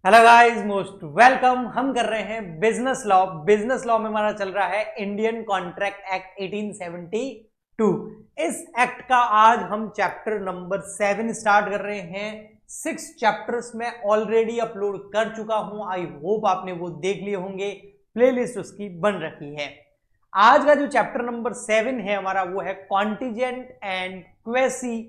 Hello guys, most welcome. हम कर रहे हैं बिजनेस लॉ में हमारा चल रहा है इंडियन कॉन्ट्रैक्ट एक्ट 1872। इस एक्ट का आज हम चैप्टर नंबर 7 स्टार्ट कर रहे हैं। 6 चैप्टर्स में ऑलरेडी अपलोड कर चुका हूं। आई होप आपने वो देख लिए होंगे, प्लेलिस्ट उसकी बन रखी है। आज का जो चैप्टर नंबर 7 है हमारा, वो है कॉन्टिजेंट एंड क्वेसी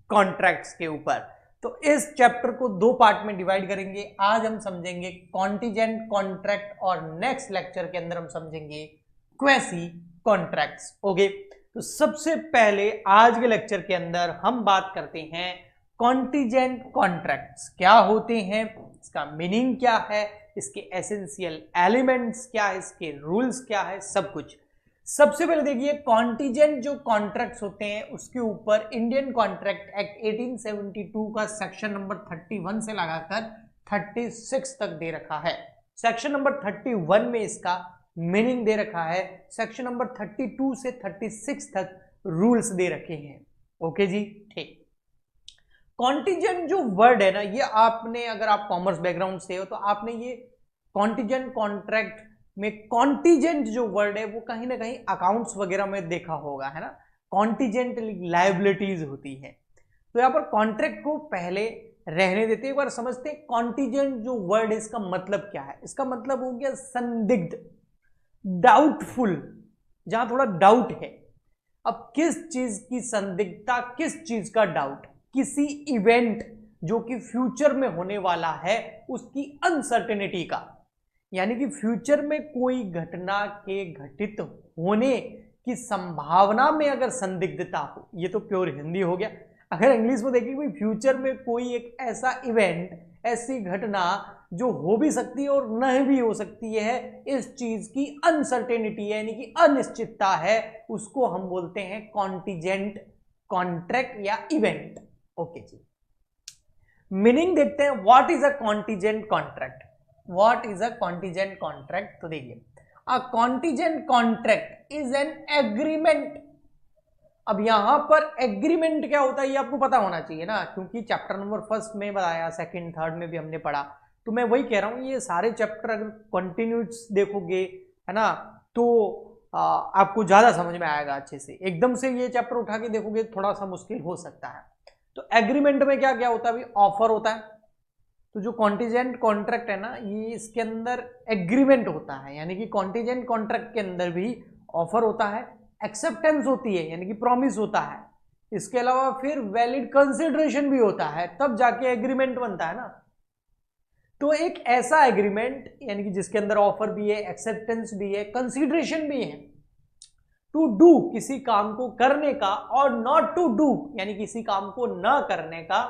कॉन्ट्रैक्ट्स के ऊपर। तो इस चैप्टर को 2 पार्ट में डिवाइड करेंगे। आज हम समझेंगे कॉन्टिजेंट कॉन्ट्रैक्ट और नेक्स्ट लेक्चर के अंदर हम समझेंगे क्वेसी कॉन्ट्रैक्ट्स। ओके, तो सबसे पहले आज के लेक्चर के अंदर हम बात करते हैं कॉन्टिजेंट कॉन्ट्रैक्ट्स क्या होते हैं, इसका मीनिंग क्या है, इसके एसेंशियल एलिमेंट्स क्या है, इसके रूल्स क्या है, सब कुछ। सबसे पहले देखिए, कॉन्टिजेंट जो कॉन्ट्रैक्ट्स होते हैं उसके ऊपर इंडियन कॉन्ट्रैक्ट एक्ट 1872 का सेक्शन नंबर 31 से लगाकर 36 तक दे रखा है। सेक्शन नंबर 31 में इसका मीनिंग दे रखा है, सेक्शन नंबर 32 से 36 तक रूल्स दे रखे हैं। ओके जी, ठीक। कॉन्टिजेंट जो वर्ड है ना, ये आपने, अगर आप कॉमर्स बैकग्राउंड से हो तो आपने ये कॉन्टिजेंट कॉन्ट्रैक्ट में कॉन्टिजेंट जो वर्ड है वो कहीं ना कहीं अकाउंट्स वगैरह में देखा होगा, है ना। कॉन्टिजेंट लायबिलिटीज होती है। तो यहां पर कॉन्ट्रैक्ट को पहले रहने देते हैं, एक बार समझते हैं कॉन्टिजेंट जो वर्ड है इसका मतलब क्या है। इसका मतलब हो गया संदिग्ध, डाउटफुल, जहां थोड़ा डाउट है। अब किस चीज की संदिग्धता, किस चीज का डाउट? किसी इवेंट जो कि फ्यूचर में होने वाला है उसकी अनसर्टेनिटी का, यानी कि फ्यूचर में कोई घटना के घटित होने की संभावना में अगर संदिग्धता हो, ये तो प्योर हिंदी हो गया। अगर इंग्लिश में देखिए, कोई फ्यूचर में कोई एक ऐसा इवेंट, ऐसी घटना जो हो भी सकती है और नहीं भी हो सकती है, इस चीज की अनसर्टेनिटी है, यानी कि अनिश्चितता है, उसको हम बोलते हैं कॉन्टिजेंट कॉन्ट्रैक्ट या इवेंट। ओके जी, मीनिंग देखते हैं। What is a contingent contract? What is a contingent contract? तो देखिए, a contingent contract is an agreement. अब यहां पर एग्रीमेंट क्या होता है ये आपको पता होना चाहिए ना, क्योंकि चैप्टर नंबर 1 में बताया, 2nd 3rd में भी हमने पढ़ा। तो मैं वही कह रहा हूं, ये सारे चैप्टर अगर कंटिन्यूस देखोगे, है ना, तो आपको ज्यादा समझ में आएगा अच्छे से। एकदम से ये चैप्टर उठा के देखोगे थोड़ा सा मुश्किल हो सकता है। तो एग्रीमेंट में क्या क्या होता है? ऑफर होता है। तो जो कॉन्टिजेंट कॉन्ट्रैक्ट है ना, ये इसके अंदर एग्रीमेंट होता है, यानी कि कॉन्टिजेंट कॉन्ट्रैक्ट के अंदर भी ऑफर होता है, एक्सेप्टेंस होती है, यानी कि प्रॉमिस होता है। इसके अलावा फिर वैलिड कंसिडरेशन भी होता है, तब जाके एग्रीमेंट बनता है ना। तो एक ऐसा एग्रीमेंट, यानी कि जिसके अंदर ऑफर भी है, एक्सेप्टेंस भी है, कंसिडरेशन भी है, टू डू, किसी काम को करने का, और नॉट टू डू, यानी किसी काम को न करने का,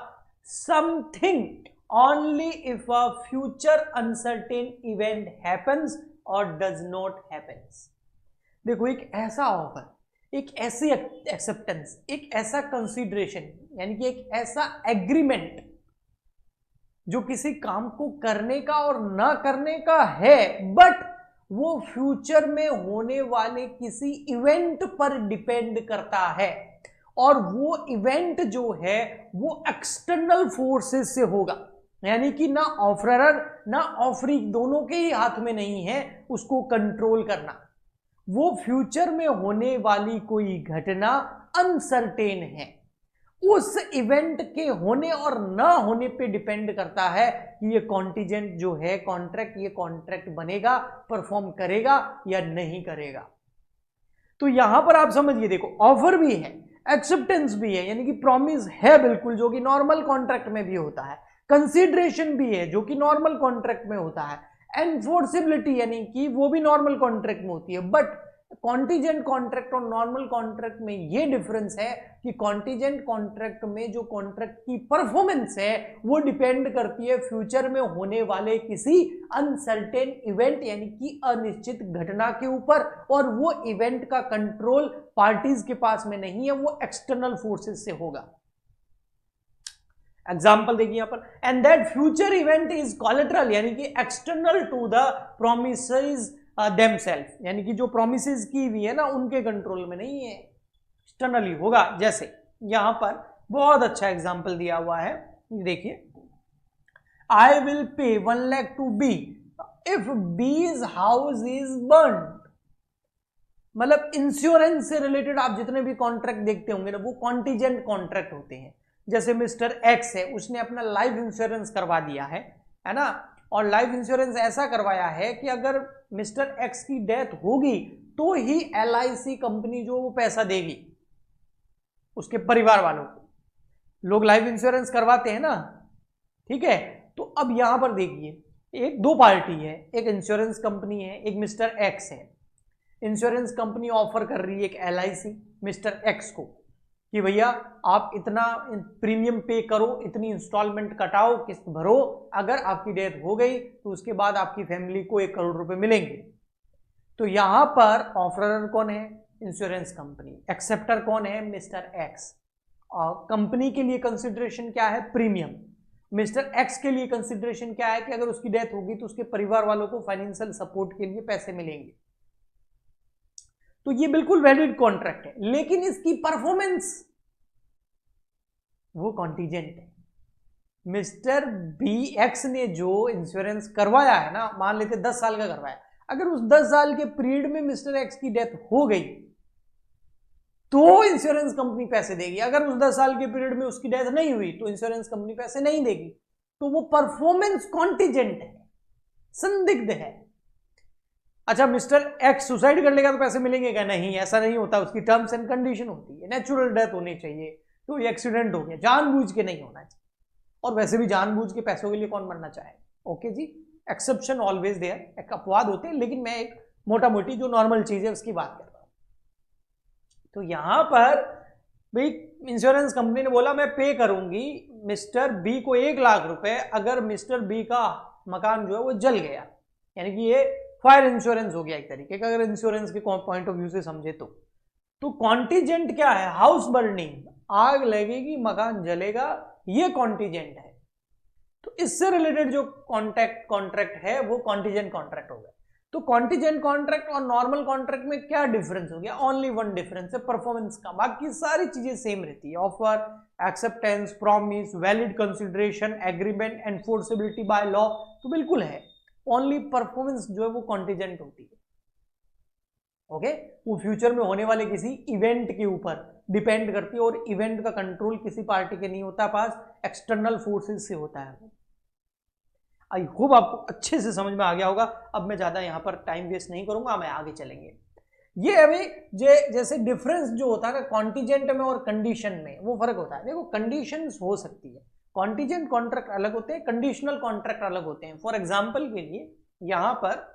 something only if a future uncertain event happens or does not happens। देखो, एक ऐसा ऑफर, एक ऐसी एक्सेप्टेंस, एक ऐसा कंसीडरेशन, यानी कि एक ऐसा एग्रीमेंट जो किसी काम को करने का और ना करने का है, बट वो फ्यूचर में होने वाले किसी इवेंट पर डिपेंड करता है, और वो इवेंट जो है वो एक्सटर्नल फोर्सेस से होगा, यानी कि ना ऑफरर ना ऑफरी, दोनों के ही हाथ में नहीं है उसको कंट्रोल करना। वो फ्यूचर में होने वाली कोई घटना अनसर्टेन है, उस इवेंट के होने और ना होने पे डिपेंड करता है कि ये कॉन्टिजेंट जो है कॉन्ट्रैक्ट, ये कॉन्ट्रैक्ट बनेगा, परफॉर्म करेगा या नहीं करेगा। तो यहां पर आप समझिए, देखो, ऑफर भी है, एक्सेप्टेंस भी है, यानी कि प्रॉमिस है बिल्कुल, जो कि नॉर्मल कॉन्ट्रैक्ट में भी होता है, कंसीडरेशन भी है जो कि नॉर्मल कॉन्ट्रैक्ट में होता है, एनफोर्सिबिलिटी यानी कि वो भी नॉर्मल कॉन्ट्रैक्ट में होती है। बट कॉन्टिजेंट कॉन्ट्रैक्ट और नॉर्मल कॉन्ट्रैक्ट में ये डिफरेंस है कि कॉन्टिजेंट कॉन्ट्रैक्ट में जो कॉन्ट्रैक्ट की परफॉर्मेंस है वो डिपेंड करती है फ्यूचर में होने वाले किसी अनसर्टेन इवेंट, यानी कि अनिश्चित घटना के ऊपर, और वो इवेंट का कंट्रोल पार्टीज के पास में नहीं है, वो एक्सटर्नल फोर्सेस से होगा। एग्जाम्पल देखिए यहां पर, and that future event is collateral, यानी कि external to the promises themselves, यानी कि जो प्रोमिसेस की हुई है ना उनके कंट्रोल में नहीं है, एक्सटर्नली होगा। जैसे यहां पर बहुत अच्छा एग्जाम्पल दिया हुआ है, देखिए, आई will pay 1 lakh to B if B's house is burn. मतलब इंश्योरेंस से रिलेटेड आप जितने भी कॉन्ट्रैक्ट देखते होंगे ना, वो कॉन्टीजेंट कॉन्ट्रैक्ट होते हैं। जैसे मिस्टर एक्स है, उसने अपना लाइफ इंश्योरेंस करवा दिया है ना, और लाइफ इंश्योरेंस ऐसा करवाया है कि अगर मिस्टर एक्स की डेथ होगी तो ही LIC कंपनी जो वो पैसा देगी उसके परिवार वालों को। लोग लाइफ इंश्योरेंस करवाते हैं ना, ठीक है। तो अब यहां पर देखिए, एक दो पार्टी है, एक इंश्योरेंस कंपनी है, एक मिस्टर एक्स है। इंश्योरेंस कंपनी ऑफर कर रही है एक LIC मिस्टर एक्स को कि भैया आप इतना प्रीमियम पे करो, इतनी इंस्टॉलमेंट कटाओ, किस्त भरो, अगर आपकी डेथ हो गई तो उसके बाद आपकी फैमिली को 1 करोड़ रुपए मिलेंगे। तो यहां पर ऑफरर कौन है? Insurance company. एक्सेप्टर कौन है? Mister x. और कंपनी के लिए कंसिडरेशन क्या है? प्रीमियम। मिस्टर एक्स के लिए कंसिडरेशन क्या है कि अगर उसकी डेथ होगी तो उसके परिवार वालों को फाइनेंशियल सपोर्ट के लिए पैसे मिलेंगे। तो ये बिल्कुल वैलिड कॉन्ट्रैक्ट है, लेकिन इसकी परफॉर्मेंस वो कॉन्टीजेंट है। मिस्टर बी एक्स ने जो इंश्योरेंस करवाया है ना, मान लेते 10 साल का करवाया, अगर उस 10 साल के पीरियड में मिस्टर एक्स की डेथ हो गई तो इंश्योरेंस कंपनी पैसे देगी। अगर उस 10 साल के पीरियड में उसकी डेथ नहीं हुई तो इंश्योरेंस कंपनी पैसे नहीं देगी। तो वो परफॉर्मेंस कॉन्टीजेंट है, संदिग्ध है। अच्छा, मिस्टर एक्स सुसाइड कर लेगा तो पैसे मिलेंगे क्या? नहीं, ऐसा नहीं होता, उसकी टर्म्स एंड कंडीशन होती है। नेचुरल डेथ होनी चाहिए, तो ये एक्सीडेंट हो गया, जानबूझ के नहीं होना चाहिए। और वैसे भी जानबूझ के पैसों के लिए कौन मरना चाहे? ओके जी, एक्सेप्शन ऑलवेज देयर, एक अपवाद होते हैं, लेकिन मैं एक मोटा मोटी जो नॉर्मल चीज है उसकी बात कर रहा हूं। तो यहां पर भाई इंश्योरेंस कंपनी ने बोला मैं पे करूंगी मिस्टर बी को 1 लाख रुपए अगर मिस्टर बी का मकान जो है वो जल गया, यानी कि ये फायर इंश्योरेंस हो गया एक तरीके का, अगर इंश्योरेंस के पॉइंट ऑफ व्यू से समझे तो कॉन्टीजेंट क्या है? हाउस बर्निंग, आग लगेगी, मकान जलेगा, ये कॉन्टीजेंट है। तो इससे रिलेटेड जो कॉन्ट्रैक्ट है वो कॉन्टीजेंट कॉन्ट्रैक्ट हो गया। तो कॉन्टीजेंट कॉन्ट्रैक्ट और नॉर्मल कॉन्ट्रैक्ट में क्या डिफरेंस हो गया? ओनली वन डिफरेंस है, परफॉर्मेंस का। बाकी सारी चीजें सेम रहती है, offer, acceptance, promise, valid consideration, agreement, enforceability by law, तो बिल्कुल है। ओनली परफॉर्मेंस जो है वो कॉन्टीजेंट होती है। ओके, वो फ्यूचर में होने वाले किसी इवेंट के ऊपर डिपेंड करती है, और इवेंट का कंट्रोल किसी पार्टी के नहीं होता पास, एक्सटर्नल फोर्सेस से होता है। आई होप आपको अच्छे से समझ में आ गया होगा। अब मैं ज्यादा यहां पर टाइम वेस्ट नहीं करूंगा, मैं आगे चलेंगे। ये अभी जैसे डिफरेंस जो होता है ना कॉन्टीजेंट में और कंडीशन में, वो फर्क होता है। देखो, कंडीशंस हो सकती है, कॉन्टीजेंट कॉन्ट्रैक्ट अलग होते हैं, कंडीशनल कॉन्ट्रैक्ट अलग होते हैं। फॉर एग्जाम्पल के लिए यहां पर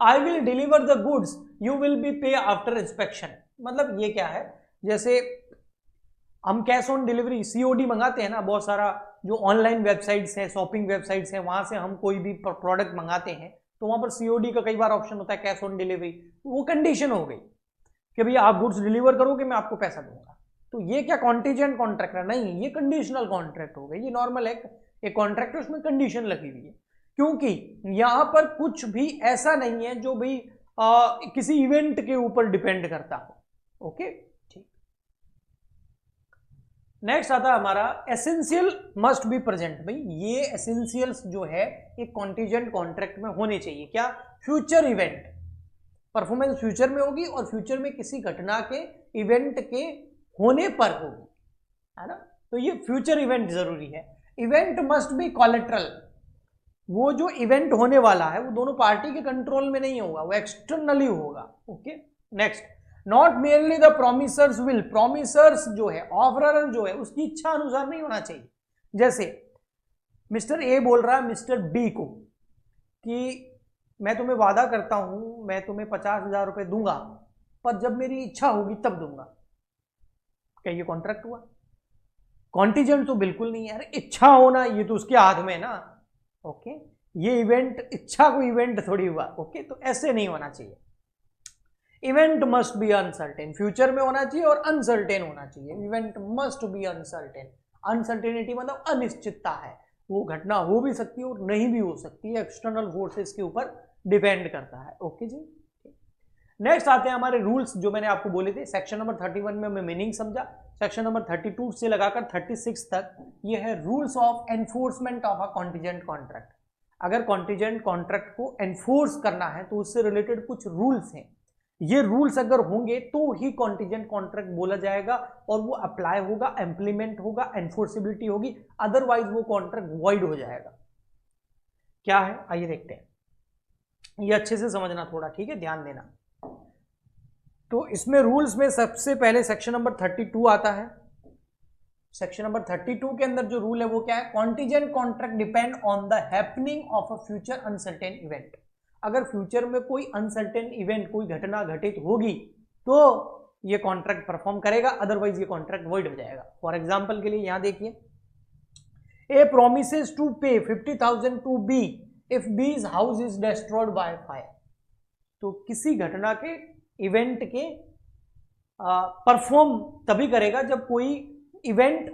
I will deliver the goods, you will be पे आफ्टर इंस्पेक्शन। मतलब ये क्या है? जैसे हम कैश ऑन डिलीवरी COD मंगाते हैं ना, बहुत सारा जो ऑनलाइन वेबसाइट्स है, शॉपिंग वेबसाइट्स है, वहां से हम कोई भी प्रोडक्ट मंगाते हैं तो वहां पर COD का कई बार ऑप्शन होता है, कैश ऑन डिलीवरी। वो कंडीशन हो गई कि भैया आप गुड्स डिलीवर करोगे, मैं आपको पैसा दूंगा। तो ये क्या कॉन्टीजेंट कॉन्ट्रैक्ट है? नहीं, ये कंडीशनल कॉन्ट्रैक्ट हो गई। ये नॉर्मल है, एक कॉन्ट्रैक्ट है, उसमें कंडीशन लगी हुई है, क्योंकि यहां पर कुछ भी ऐसा नहीं है जो भी किसी इवेंट के ऊपर डिपेंड करता हो। ओके, नेक्स्ट आता है हमारा एसेंशियल मस्ट बी प्रेजेंट। भाई ये एसेंशियल्स जो है एक कॉन्टीजेंट कॉन्ट्रैक्ट में होने चाहिए। क्या? फ्यूचर इवेंट, परफॉर्मेंस फ्यूचर में होगी और फ्यूचर में किसी घटना के इवेंट के होने पर होगी, है ना। तो ये फ्यूचर इवेंट जरूरी है। इवेंट मस्ट बी कोलेटरल, वो जो इवेंट होने वाला है वो दोनों पार्टी के कंट्रोल में नहीं होगा, वो एक्सटर्नली होगा। Okay, next, not mainly the promisors will. Promisors जो है, ऑफरर जो है, उसकी इच्छा अनुसार नहीं होना चाहिए। जैसे मिस्टर ए बोल रहा है मिस्टर बी को कि मैं तुम्हें वादा करता हूं, मैं तुम्हें 50,000 रुपए दूंगा, पर जब मेरी इच्छा होगी तब दूंगा। क्या ये कॉन्ट्रैक्ट हुआ? कॉन्टीजेंट तो बिल्कुल नहीं है। अरे इच्छा होना ये तो उसके हाथ में ना। ओके, ये इवेंट इच्छा को इवेंट थोड़ी हुआ। ओके, तो ऐसे नहीं होना चाहिए। Event must be uncertain, future में होना चाहिए और अनसर्टेन होना चाहिए। Event must be uncertain. Uncertainty मतलब अनिश्चितता है, वो घटना हो भी सकती है और नहीं भी हो सकती है, एक्सटर्नल फोर्सेस के ऊपर डिपेंड करता है। ओके जी, नेक्स्ट आते हैं हमारे रूल्स जो मैंने आपको बोले थे। सेक्शन नंबर 31 में हमें मीनिंग समझा, सेक्शन नंबर 32 से लगाकर 36 तक ये है rules of enforcement of a contingent contract. अगर कॉन्टिजेंट कॉन्ट्रैक्ट को एनफोर्स करना है तो उससे रिलेटेड कुछ रूल्स हैं, ये रूल्स अगर होंगे तो ही कॉन्टिजेंट कॉन्ट्रैक्ट बोला जाएगा और वो अप्लाई होगा, इंप्लीमेंट होगा, एनफोर्सिबिलिटी होगी, अदरवाइज वो कॉन्ट्रैक्ट वॉइड हो जाएगा। क्या है आइए देखते हैं, ये अच्छे से समझना थोड़ा, ठीक है, ध्यान देना। तो इसमें रूल्स में सबसे पहले सेक्शन नंबर 32 आता है। सेक्शन नंबर 32 के अंदर जो रूल है वो क्या है, contingent contract depend on the happening of a future uncertain event. अगर फ्यूचर में कोई अनसर्टेन इवेंट, कोई घटना घटित होगी तो ये कॉन्ट्रैक्ट परफॉर्म करेगा, अदरवाइज ये कॉन्ट्रैक्ट वॉइड हो जाएगा। फॉर एग्जांपल के लिए यहां देखिए, ए प्रोमिसेस टू पे 50,000 to B if B's house is destroyed by fire. तो किसी घटना के, इवेंट के परफॉर्म तभी करेगा जब कोई इवेंट,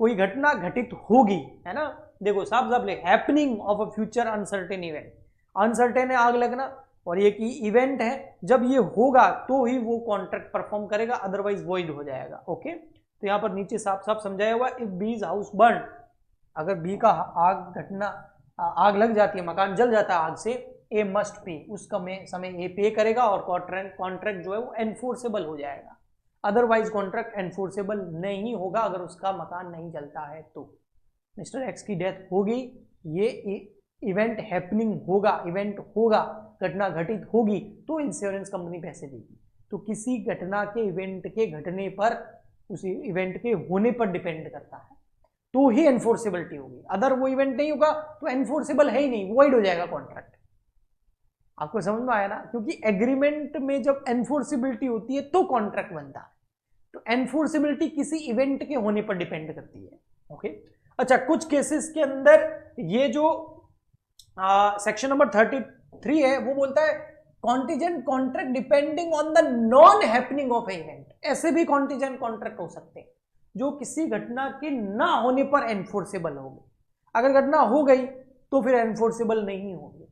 कोई घटना घटित होगी, है ना। देखो साफ साफ लिख, happening of a future uncertain event, uncertain है आग लगना, और ये की इवेंट है, जब ये होगा तो ही वो कॉन्ट्रैक्ट परफॉर्म करेगा, अदरवाइज वॉइड हो जाएगा। ओके, तो यहां पर नीचे साफ साफ समझाया हुआ, इफ बीज हाउस बर्न, अगर बी का आग घटना, आग लग जाती है, मकान जल जाता है आग से, ए मस्ट पे, उस समय ए पे करेगा और कॉन्ट्रैक्ट जो है वो एनफोर्सेबल हो जाएगा, अदरवाइज कॉन्ट्रैक्ट एनफोर्सेबल नहीं होगा अगर उसका मकान नहीं जलता है तो। मिस्टर एक्स की डेथ हो गई, ये इवेंट हैपनिंग होगा, इवेंट होगा, घटना घटित होगी तो इंश्योरेंस कंपनी पैसे देगी। तो किसी घटना के, इवेंट के घटने पर, उसी इवेंट के होने पर डिपेंड करता है तो ही एनफोर्सेबिलिटी होगी, अदर वो इवेंट नहीं होगा तो एनफोर्सेबल है ही नहीं, वॉइड हो जाएगा कॉन्ट्रैक्ट। आपको समझ में आया ना, क्योंकि एग्रीमेंट में जब एनफोर्सिबिलिटी होती है तो कॉन्ट्रैक्ट बनता है, तो एनफोर्सिबिलिटी किसी इवेंट के होने पर डिपेंड करती है। ओके, अच्छा, कुछ केसेस के अंदर ये जो सेक्शन नंबर 33 है वो बोलता है contingent contract depending on the non happening of event. ऐसे भी कॉन्टिजेंट कॉन्ट्रैक्ट हो सकते हैं जो किसी घटना के ना होने पर एनफोर्सेबल होगी, अगर घटना हो गई तो फिर एनफोर्सेबल नहीं होगी।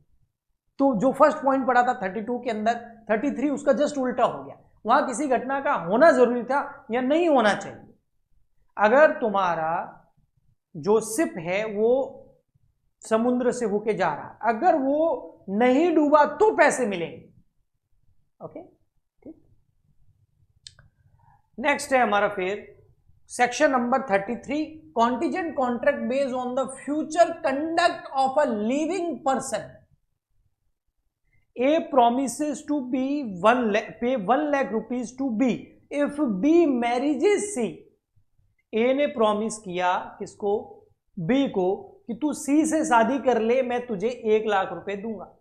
तो जो फर्स्ट पॉइंट पढ़ा था 32 के अंदर, 33 उसका जस्ट उल्टा हो गया, वहां किसी घटना का होना जरूरी था या नहीं होना चाहिए। अगर तुम्हारा जो शिप है वो समुद्र से होके जा रहा है, अगर वो नहीं डूबा तो पैसे मिलेंगे। ओके, ठीक। नेक्स्ट है हमारा फिर section number 33, contingent contract based on the future conduct of a living person. A promises to be pay 1 lakh rupees to B if B marries C। A ने प्रॉमिस किया किसको, B को, कि तू C से शादी कर ले, मैं तुझे 1 लाख रुपए दूंगा।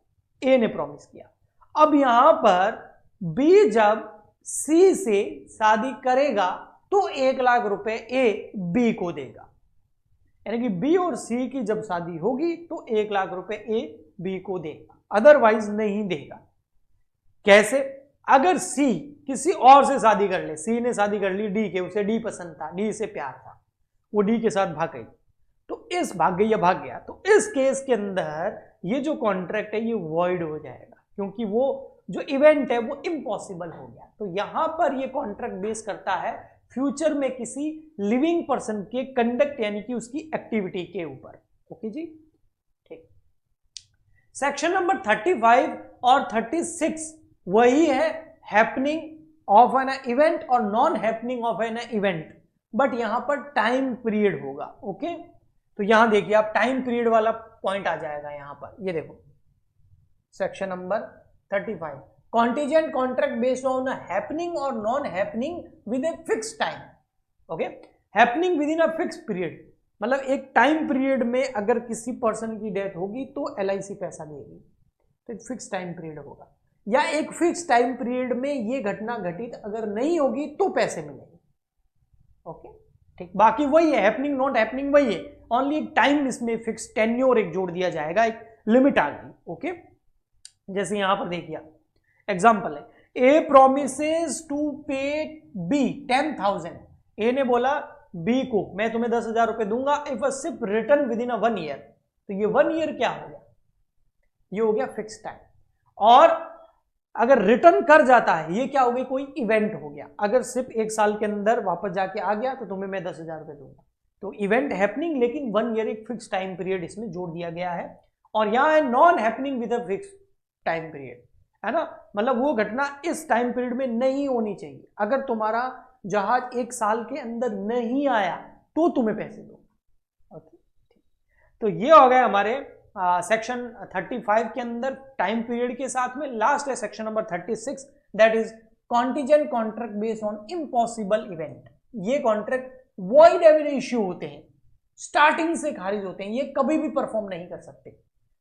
A ने प्रॉमिस किया। अब यहां पर B जब C से शादी करेगा तो 1 लाख रुपए A B को देगा, यानी कि B और C की जब शादी होगी तो 1 लाख रुपए A B को देगा, अदरवाइज नहीं देगा। कैसे, अगर सी किसी और से शादी कर ले, सी ने शादी कर ली डी के, उसे डी पसंद था, डी से प्यार था, वो डी के साथ भाग गई, तो इस भाग गई या भाग गया, तो इस केस के अंदर ये जो कॉन्ट्रैक्ट है ये वॉइड हो जाएगा, क्योंकि वो जो इवेंट है वो इम्पॉसिबल हो गया। तो यहां पर ये कॉन्ट्रैक्ट बेस करता है फ्यूचर में किसी लिविंग पर्सन के कंडक्ट यानी कि उसकी एक्टिविटी के ऊपर। ओके जी, ठीक। सेक्शन नंबर 35 और 36 वही है हैपनिंग ऑफ एन इवेंट और non happening of an event, but यहां पर टाइम पीरियड होगा। ओके, तो यहां देखिए आप, टाइम पीरियड वाला पॉइंट आ जाएगा यहां पर, ये देखो section number 35, contingent contract based on happening और non happening with a fix time. Okay, happening within a fix period, मतलब एक टाइम पीरियड में अगर किसी पर्सन की डेथ होगी तो LIC पैसा देगी, तो एक फिक्स टाइम पीरियड होगा, या एक फिक्स टाइम पीरियड में ये घटना घटित अगर नहीं होगी तो पैसे मिलेंगे। ओके, ठीक। बाकी वही है, हैपनिंग नॉट हैपनिंग वही है, ओनली एक टाइम इसमें फिक्स टेन्योर एक जोड़ दिया जाएगा, एक लिमिट आ गई। ओके, जैसे यहां पर देखिए एग्जाम्पल है, ए प्रोमिसेस टू पे बी 10,000। ए ने बोला बी को मैं तुम्हें 10,000 रुपए दूंगा if a ship return with in a 1 year. तो ये 1 ईयर क्या हो गया, ये हो गया फिक्स टाइम। और अगर रिटर्न कर जाता है, ये क्या हो गई, कोई इवेंट हो गया। अगर सिर्फ 1 साल के अंदर वापस जाके आ गया तो तुम्हें मैं 10,000 रुपए दूंगा। तो इवेंट हैपनिंग, लेकिन 1 ईयर एक फिक्स टाइम पीरियड इसमें जोड़ दिया गया है। और यहाँ है non happening with a fix time period, है ना, मतलब वो घटना इस टाइम पीरियड में नहीं होनी चाहिए। अगर तुम्हारा जहाज 1 साल के अंदर नहीं आया तो तुम्हें पैसे दो। ओके, तो ये हो गया हमारे सेक्शन 35 के अंदर टाइम पीरियड के साथ में। लास्ट है section number 36, that is contingent contract based on impossible event. ये कॉन्ट्रैक्ट वॉइड एब इश्यू होते हैं, स्टार्टिंग से खारिज होते हैं, ये कभी भी परफॉर्म नहीं कर सकते,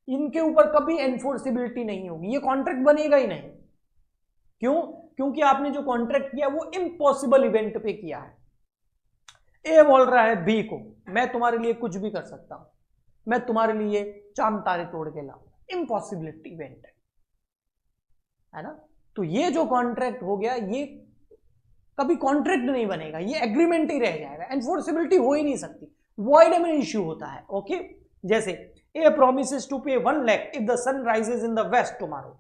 इनके ऊपर कभी एनफोर्सिबिलिटी नहीं होगी, ये कॉन्ट्रैक्ट बनेगा ही नहीं। क्यों? क्योंकि आपने जो कॉन्ट्रैक्ट किया वो इम्पॉसिबल इवेंट पे किया है। ए बोल रहा है बी को, मैं तुम्हारे लिए कुछ भी कर सकता हूं, मैं तुम्हारे लिए चांद तारे तोड़ के लाऊंगा, इम्पॉसिबिलिटी इवेंट है ना। तो ये जो कॉन्ट्रैक्ट हो गया, ये कभी कॉन्ट्रैक्ट नहीं बनेगा, ये एग्रीमेंट ही रह जाएगा, एनफोर्सिबिलिटी हो ही नहीं सकती, वॉइड में इश्यू होता है। ओके, जैसे ए promises to pay 1 lakh if the sun rises in the west tomorrow.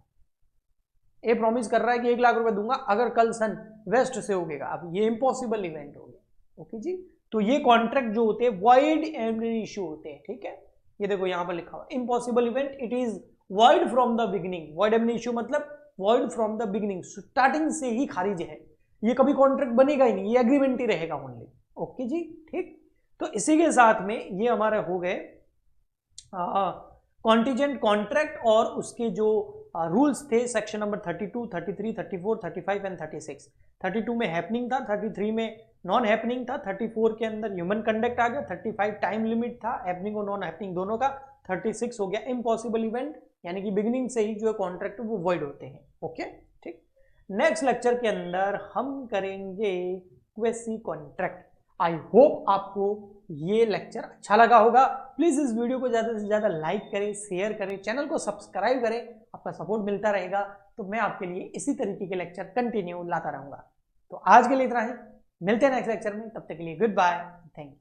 A promise कर रहा है कि 1 लाख रुपए दूंगा अगर कल सन वेस्ट से उगेगा। अब ये इम्पॉसिबल इवेंट हो गया। ओके जी, तो ये कॉन्ट्रैक्ट जो होते हैं वॉइड एंड इश्यू होते हैं, ठीक है। ये देखो यहां पर लिखा हुआ impossible event, it is void from the beginning. Void एंड इश्यू मतलब void from the beginning, starting से ही खारिज है, ये कभी कॉन्ट्रैक्ट बनेगा ही नहीं, ये एग्रीमेंट ही रहेगा ओनली। ओके जी, ठीक। तो इसी के साथ में ये हमारे हो गए कॉन्टीजेंट कॉन्ट्रैक्ट और उसके जो रूल्स थे सेक्शन नंबर 32, 33, 34, 35 एंड 36। 32 में हैपनिंग था, 33 में नॉन हैपनिंग था, 34 के अंदर ह्यूमन कंडक्ट आ गया, 35 टाइम लिमिट था हैपनिंग और नॉन हैपनिंग दोनों का, 36 हो गया इम्पॉसिबल इवेंट, यानी कि बिगिनिंग से ही जो कॉन्ट्रैक्ट वो वॉइड होते हैं। ओके, ठीक। नेक्स्ट लेक्चर के अंदर हम करेंगे क्वेसी कॉन्ट्रैक्ट। आई होप आपको ये लेक्चर अच्छा लगा होगा। प्लीज इस वीडियो को ज्यादा से ज्यादा लाइक करें, शेयर करें, चैनल को सब्सक्राइब करें, आपका सपोर्ट मिलता रहेगा तो मैं आपके लिए इसी तरीके के लेक्चर कंटिन्यू लाता रहूंगा। तो आज के लिए इतना ही, मिलते हैं नेक्स्ट लेक्चर में, तब तक के लिए गुड बाय, थैंक यू।